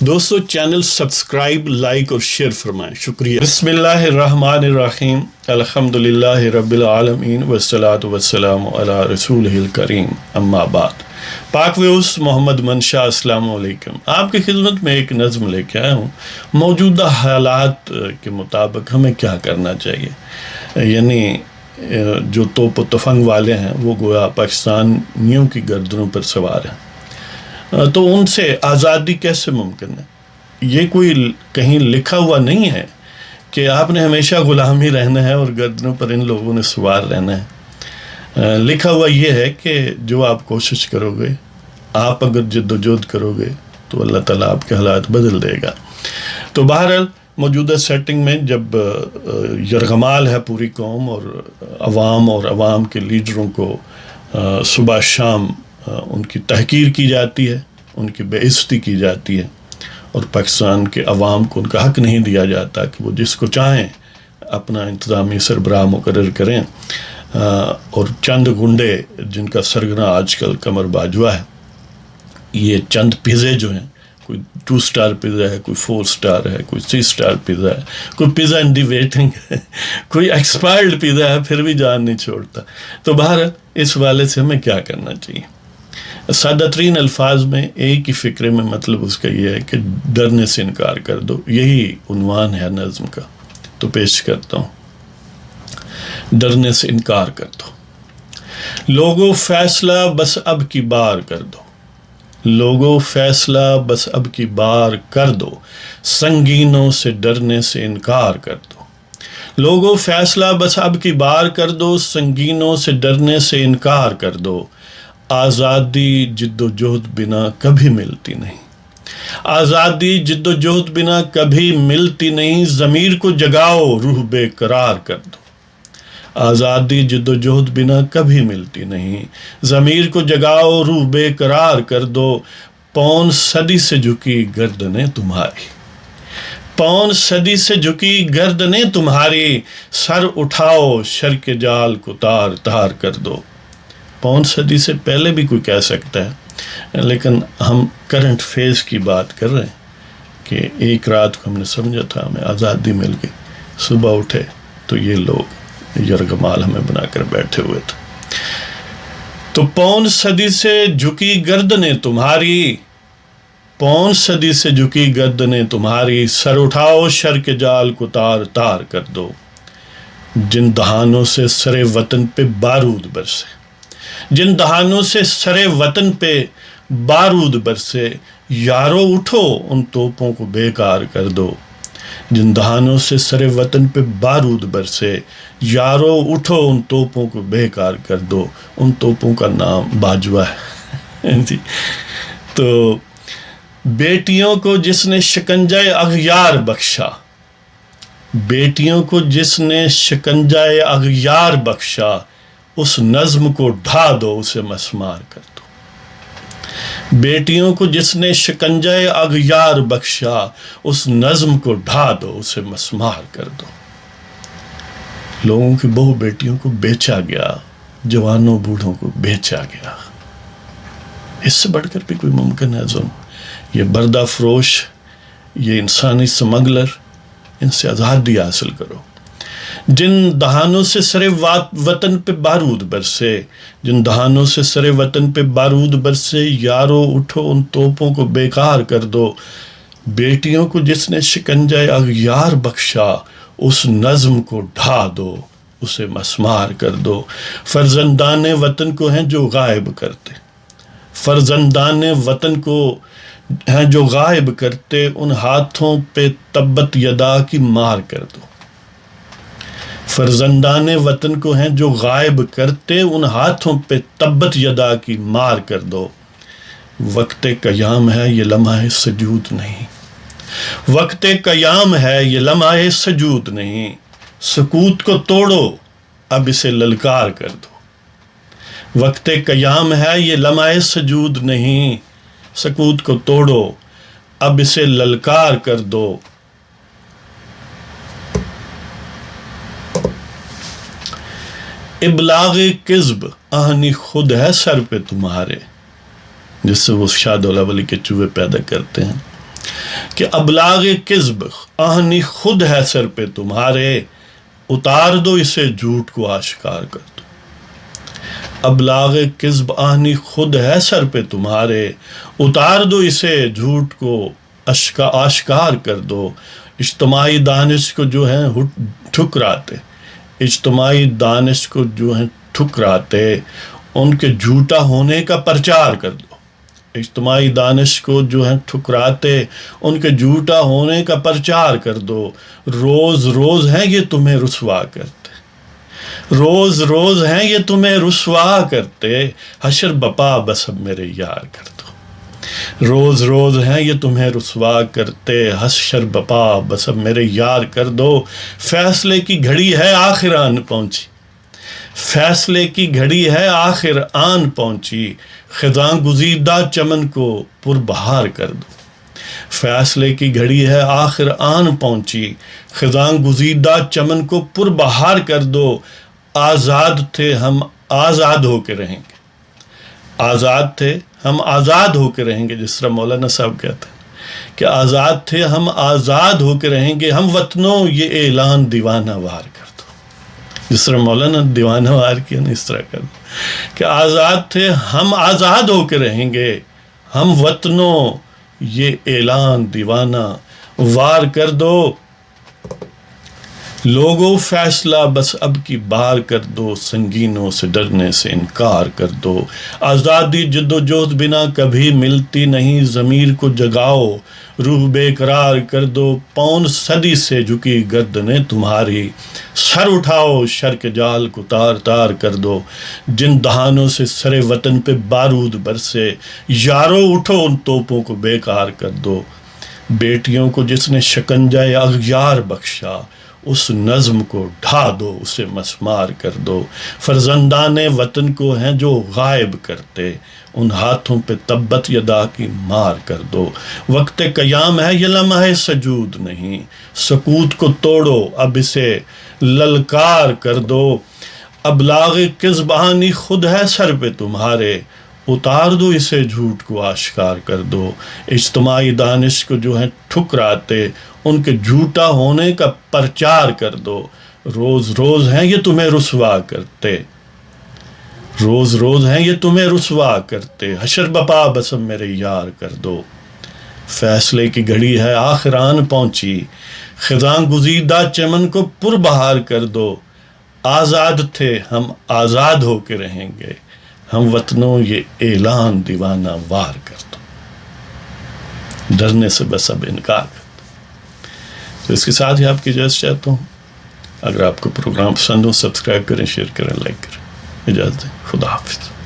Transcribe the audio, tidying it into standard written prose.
دوستو channel subscribe like اور share فرمائیں، شکریہ۔ بسم اللہ الرحمن الرحیم، الحمدللہ رب العالمین والصلاة والسلام علی رسولہ الکریم، اما بعد۔ پاک ویوس محمد منشا، السلام علیکم۔ آپ کی خدمت میں ایک نظم لے کے آیا ہوں۔ موجودہ حالات کے مطابق ہمیں کیا کرنا چاہیے، یعنی جو توپ و تفنگ والے ہیں وہ گویا پاکستانیوں کی گردنوں پر سوار ہیں، تو ان سے آزادی کیسے ممکن ہے؟ یہ کوئی کہیں لکھا ہوا نہیں ہے کہ آپ نے ہمیشہ غلام ہی رہنا ہے اور گردنوں پر ان لوگوں نے سوار رہنا ہے۔ لکھا ہوا یہ ہے کہ جو آپ کوشش کرو گے، آپ اگر جد و جہد کرو گے تو اللہ تعالیٰ آپ کے حالات بدل دے گا۔ تو بہرحال موجودہ سیٹنگ میں جب یرغمال ہے پوری قوم، اور عوام کے لیڈروں کو صبح شام ان کی تحقیر کی جاتی ہے، ان کی بے عزتی کی جاتی ہے، اور پاکستان کے عوام کو ان کا حق نہیں دیا جاتا کہ وہ جس کو چاہیں اپنا انتظامی سربراہ مقرر کریں، اور چند گنڈے جن کا سرگنا آج کل کمر باجوہ ہے، یہ چند پیزے جو ہیں، کوئی 2 سٹار پیزا ہے، کوئی 4 سٹار ہے، کوئی 3 سٹار پیزا ہے، کوئی پیزا ان دی ویٹنگ ہے، کوئی ایکسپائرڈ پیزا ہے پھر بھی جان نہیں چھوڑتا۔ تو بہرحال اس والے سے ہمیں کیا کرنا چاہیے؟ سادہ ترین الفاظ میں ایک ہی فکرے میں مطلب اس کا یہ ہے کہ ڈرنے سے انکار کر دو۔ یہی عنوان ہے نظم کا، تو پیش کرتا ہوں۔ ڈرنے سے انکار کر دو، لوگوں فیصلہ بس اب کی بار کر دو، لوگوں فیصلہ بس اب کی بار کر دو، سنگینوں سے ڈرنے سے انکار کر دو، لوگوں فیصلہ بس اب کی بار کر دو، سنگینوں سے ڈرنے سے انکار کر دو۔ آزادی جد و جہد بنا کبھی ملتی نہیں، آزادی جد و جہد بنا کبھی ملتی نہیں، ضمیر کو جگاؤ روح بے قرار کر دو، آزادی جد و جہد بنا کبھی ملتی نہیں، ضمیر کو جگاؤ روح بے قرار کر دو۔ پون صدی سے جھکی گردنیں تمہاری، پون صدی سے جھکی گردنیں تمہاری، سر اٹھاؤ شر کے جال کو تار تار کر دو۔ پون صدی سے پہلے بھی کوئی کہہ سکتا ہے، لیکن ہم کرنٹ فیز کی بات کر رہے ہیں کہ ایک رات کو ہم نے سمجھا تھا ہمیں آزادی مل گئی، صبح اٹھے تو یہ لوگ یرغمال ہمیں بنا کر بیٹھے ہوئے تھے۔ تو پون صدی سے جھکی گردنیں تمہاری، پون صدی سے جھکی گردنیں تمہاری، سر اٹھاؤ شر کے جال کو تار تار کر دو۔ جن دہانوں سے سر وطن پہ بارود برسے، جن دہانوں سے سر وطن پہ بارود برسے، یارو اٹھو ان توپوں کو بیکار کر دو۔ جن دہانوں سے سر وطن پہ بارود برسے، یارو اٹھو ان توپوں کو بیکار کر دو۔ ان توپوں کا نام باجوہ ہے جی۔ تو بیٹیوں کو جس نے شکنجہ اغیار بخشا، بیٹیوں کو جس نے شکنجہ اغیار بخشا، اس نظم کو ڈھا دو اسے مسمار کر دو۔ بیٹیوں کو جس نے شکنجہ اغیار بخشا، اس نظم کو ڈھا دو اسے مسمار کر دو۔ لوگوں کی بہو بیٹیوں کو بیچا گیا، جوانوں بوڑھوں کو بیچا گیا۔ اس سے بڑھ کر بھی کوئی ممکن ہے ظلم؟ یہ بردہ فروش، یہ انسانی سمگلر، ان سے آزادی حاصل کرو۔ جن دہانوں سے سر وطن پہ بارود برسے، جن دہانوں سے سر وطن پہ بارود برسے، یارو اٹھو ان توپوں کو بیکار کر دو۔ بیٹیوں کو جس نے شکنجہ اغیار بخشا، اس نظم کو ڈھا دو اسے مسمار کر دو۔ فرزندان وطن کو ہیں جو غائب کرتے، فرزندان وطن کو ہیں جو غائب کرتے، ان ہاتھوں پہ تبت یدا کی مار کر دو۔ فرزندان وطن کو ہیں جو غائب کرتے، ان ہاتھوں پہ تبت یدا کی مار کر دو۔ وقت قیام ہے یہ لمحہ سجود نہیں، وقت قیام ہے یہ لمحہ سجود نہیں، سکوت کو توڑو اب اسے للکار کر دو۔ وقت قیام ہے یہ لمحہ سجود نہیں، سکوت کو توڑو اب اسے للکار کر دو۔ ابلاغ کذب آہنی خود ہے سر پہ تمہارے، جس سے وہ شاہ دولا ولی کے چوہے پیدا کرتے ہیں۔ کہ ابلاغ کذب آہنی خود ہے سر پہ تمہارے، اتار دو اسے جھوٹ کو آشکار کر دو۔ ابلاغ کذب آہنی خود ہے سر پہ تمہارے، اتار دو اسے جھوٹ کو آشکار کر دو۔ اجتماعی دانش کو جو ہیں ٹھکراتے، اجتماعی دانش کو جو ہیں ٹھکراتے، ان کے جھوٹا ہونے کا پرچار کر دو۔ اجتماعی دانش کو جو ہیں ٹھکراتے، ان کے جھوٹا ہونے کا پرچار کر دو۔ روز روز ہیں یہ تمہیں رسوا کرتے، روز روز ہیں یہ تمہیں رسوا کرتے، حشر بپا بس اب میرے یار کر دو۔ روز روز ہیں یہ تمہیں رسوا کرتے، حشر بپا بس اب میرے یار کر دو۔ فیصلے کی گھڑی ہے آخر آن پہنچی، فیصلے کی گھڑی ہے آخر آن پہنچی، خزاں گزیدہ چمن کو پربہار کر دو۔ فیصلے کی گھڑی ہے آخر آن پہنچی، خزاں گزیدہ چمن کو پربہار کر دو۔ آزاد تھے ہم آزاد ہو کے رہیں گے، آزاد تھے ہم آزاد ہو کے رہیں گے، جس طرح مولانا صاحب کہتے ہیں کہ آزاد تھے ہم آزاد ہو کے رہیں گے، ہم وطنوں یہ اعلان دیوانہ وار کر دو۔ جس طرح مولانا دیوانہ وار کیا نا، اس طرح کر دو کہ آزاد تھے ہم آزاد ہو کے رہیں گے، ہم وطنوں یہ اعلان دیوانہ وار کر دو۔ لوگوں فیصلہ بس اب کی بار کر دو، سنگینوں سے ڈرنے سے انکار کر دو۔ آزادی جد و جہد بنا کبھی ملتی نہیں، ضمیر کو جگاؤ روح بے قرار کر دو۔ پون صدی سے جھکی گردنیں تمہاری، سر اٹھاؤ شر کے جال کو تار تار کر دو۔ جن دہانوں سے سر وطن پہ بارود برسے، یارو اٹھو ان توپوں کو بیکار کر دو۔ بیٹیوں کو جس نے شکنجہ اغیار بخشا، اس نظم کو ڈھا دو اسے مسمار کر دو۔ فرزندان وطن کو ہیں جو غائب کرتے، ان ہاتھوں پہ تبت یدا کی مار کر دو۔ وقت قیام ہے یہ لمحہ سجود نہیں، سکوت کو توڑو اب اسے للکار کر دو۔ ابلاغ کذب آہنی خود ہے سر پہ تمہارے، اتار دو اسے جھوٹ کو آشکار کر دو۔ اجتماعی دانش کو جو ہیں ٹھکراتے، ان کے جھوٹا ہونے کا پرچار کر دو۔ روز روز ہیں یہ تمہیں رسوا کرتے، روز روز ہیں یہ تمہیں رسوا کرتے، حشر بپا بس اب میرے یار کر دو۔ فیصلے کی گھڑی ہے آخر آن پہنچی، خزاں گزیدہ چمن کو پربہار کر دو۔ آزاد تھے ہم آزاد ہو کے رہیں گے، ہم وطنوں یہ اعلان دیوانہ وار کر دو۔ ڈرنے سے بس اب انکار کر دو۔ تو اس کے ساتھ ہی آپ کی اجازت چاہتا ہوں۔ اگر آپ کو پروگرام پسند ہو، سبسکرائب کریں، شیئر کریں، لائک کریں۔ اجازت دیں، خدا حافظ۔